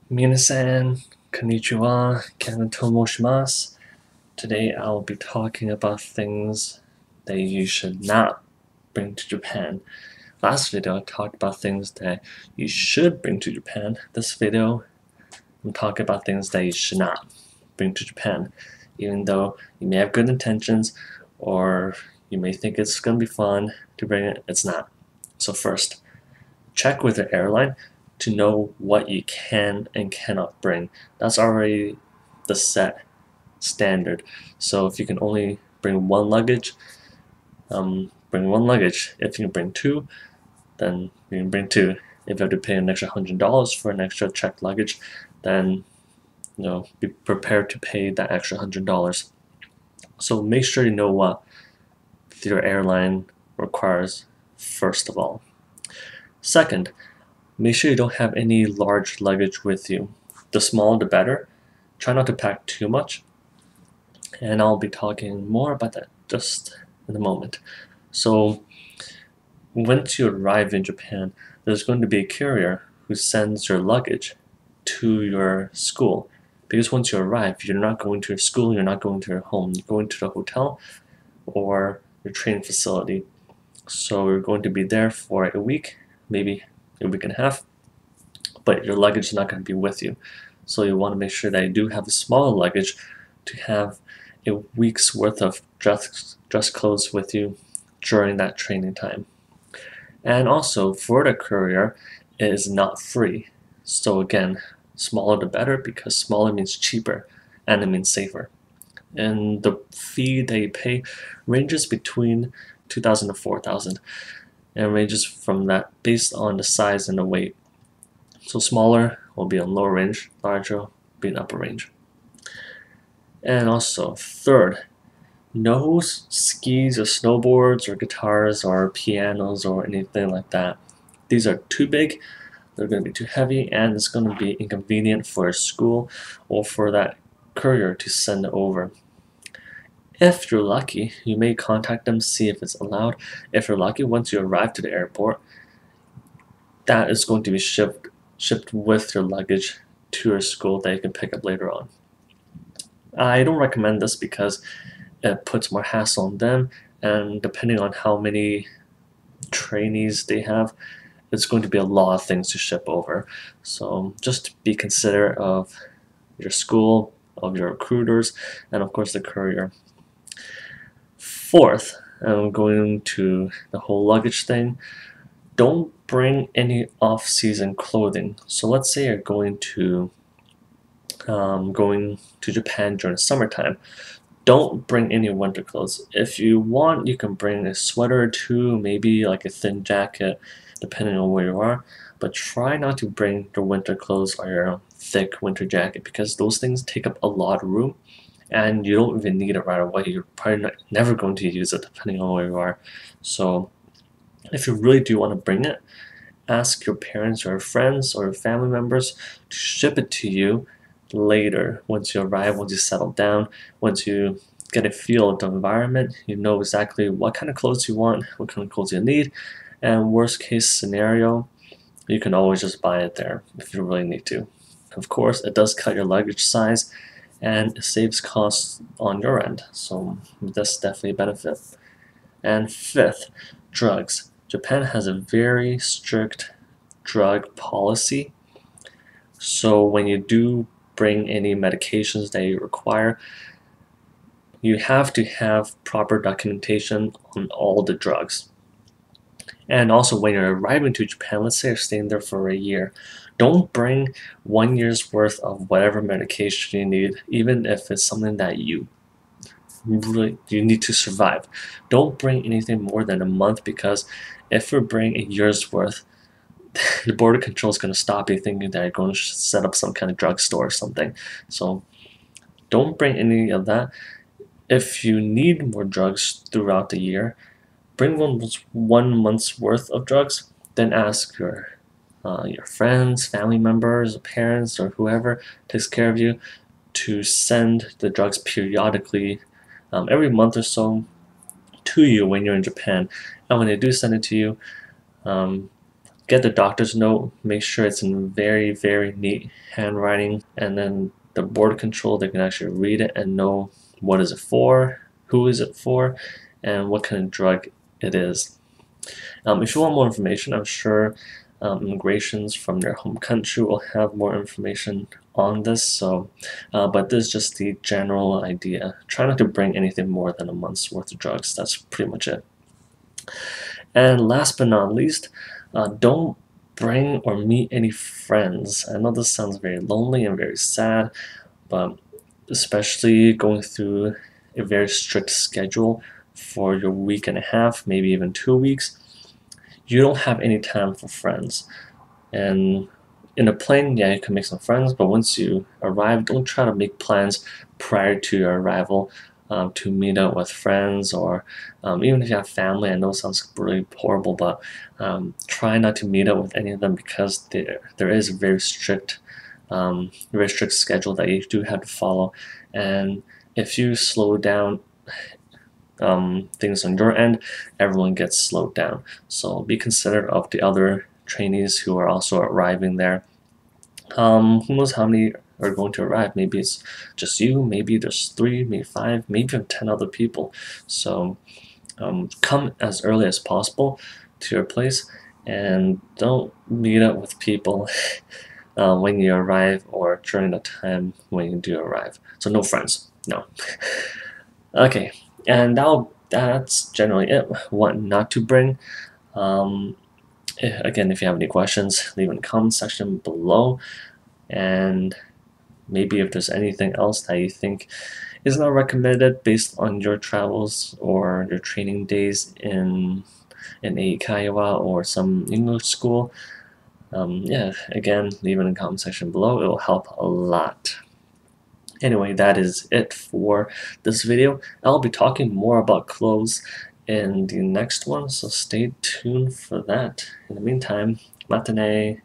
Minasan, konnichiwa, Kanto moshimasu. Today I'll be talking about things that you should not bring to Japan. Last video I talked about things that you should bring to Japan. This video I'm talking about things that you should not bring to Japan. Even though you may have good intentions or you may think it's going to be fun to bring it, it's not. So first, check with the airline to know what you can and cannot bring. That's already the set standard. So if you can only bring one luggage, bring one luggage. If you can bring two, then you can bring two. If you have to pay an extra $100 for an extra checked luggage, then be prepared to pay that extra $100. So make sure you know what your airline requires first of all. Second, make sure you don't have any large luggage with you. The smaller the better. Try not to pack too much. And I'll be talking more about that just in a moment. So once you arrive in Japan, there's going to be a courier who sends your luggage to your school. Because once you arrive, you're not going to your school, you're not going to your home, you're going to the hotel or your training facility. So you're going to be there for a week, maybe a week and a half, but your luggage is not going to be with you. So you want to make sure that you do have a smaller luggage to have a week's worth of dress clothes with you during that training time. And also, for the courier, it is not free. So again, smaller the better because smaller means cheaper and it means safer. And the fee that you pay ranges between 2,000 to 4,000 and ranges from that based on the size and the weight. So smaller will be on lower range, larger will be in upper range. And also, third, no skis or snowboards or guitars or pianos or anything like that. These are too big, they're going to be too heavy, and it's going to be inconvenient for a school or for that courier to send over. If you're lucky, you may contact them, see if it's allowed. If you're lucky, once you arrive to the airport, that is going to be shipped with your luggage to your school that you can pick up later on. I don't recommend this because it puts more hassle on them, and depending on how many trainees they have, it's going to be a lot of things to ship over. So just be considerate of your school, of your recruiters, and of course the courier. Fourth, I'm going to the whole luggage thing. Don't bring any off-season clothing. So let's say you're going to Japan during the summertime. Don't bring any winter clothes. If you want, you can bring a sweater or two, maybe like a thin jacket, depending on where you are. But try not to bring your winter clothes or your thick winter jacket because those things take up a lot of room and you don't even need it right away. You're probably never going to use it depending on where you are. So if you really do want to bring it, ask your parents or friends or family members to ship it to you later. Once you arrive, once you settle down, once you get a feel of the environment, you know exactly what kind of clothes you want, what kind of clothes you need, and worst case scenario, you can always just buy it there if you really need to. Of course, it does cut your luggage size and it saves costs on your end, so that's definitely a benefit. And fifth, drugs. Japan has a very strict drug policy, so when you do bring any medications that you require, you have to have proper documentation on all the drugs. And also when you're arriving to Japan, let's say you're staying there for a year, don't bring 1 year's worth of whatever medication you need, even if it's something that you need to survive. Don't bring anything more than a month because if you bring a year's worth, the border control is going to stop you thinking that you're going to set up some kind of drugstore or something. So don't bring any of that. If you need more drugs throughout the year, bring 1 month's worth of drugs, then ask your friends, family members, parents, or whoever takes care of you to send the drugs periodically, every month or so, to you when you're in Japan. And when they do send it to you, get the doctor's note, make sure it's in very, very neat handwriting, and then the border control, they can actually read it and know what is it for, who is it for, and what kind of drug it is. If you want more information, I'm sure immigrations from their home country will have more information on this. So, but this is just the general idea. Try not to bring anything more than a month's worth of drugs. That's pretty much it. And last but not least, don't bring or meet any friends. I know this sounds very lonely and very sad, but especially going through a very strict schedule for your week and a half, maybe even 2 weeks, you don't have any time for friends. And in a plane, yeah, you can make some friends, but once you arrive, don't try to make plans prior to your arrival to meet up with friends, or even if you have family. I know it sounds really horrible, but try not to meet up with any of them, because there is a very strict schedule that you do have to follow. And if you slow down things on your end, everyone gets slowed down. So be considerate of the other trainees who are also arriving there. Who knows how many are going to arrive? Maybe it's just you, maybe there's 3, maybe 5, maybe even 10 other people. So come as early as possible to your place, and don't meet up with people when you arrive or during the time when you do arrive. So no friends, no. Okay, and that's generally it. What not to bring. Again, if you have any questions, leave in the comment section below. And maybe if there's anything else that you think is not recommended based on your travels or your training days in Eikaiwa or some English school, yeah, again, leave it in the comment section below. It will help a lot. Anyway, that is it for this video. I'll be talking more about clothes in the next one, so stay tuned for that. In the meantime, matane.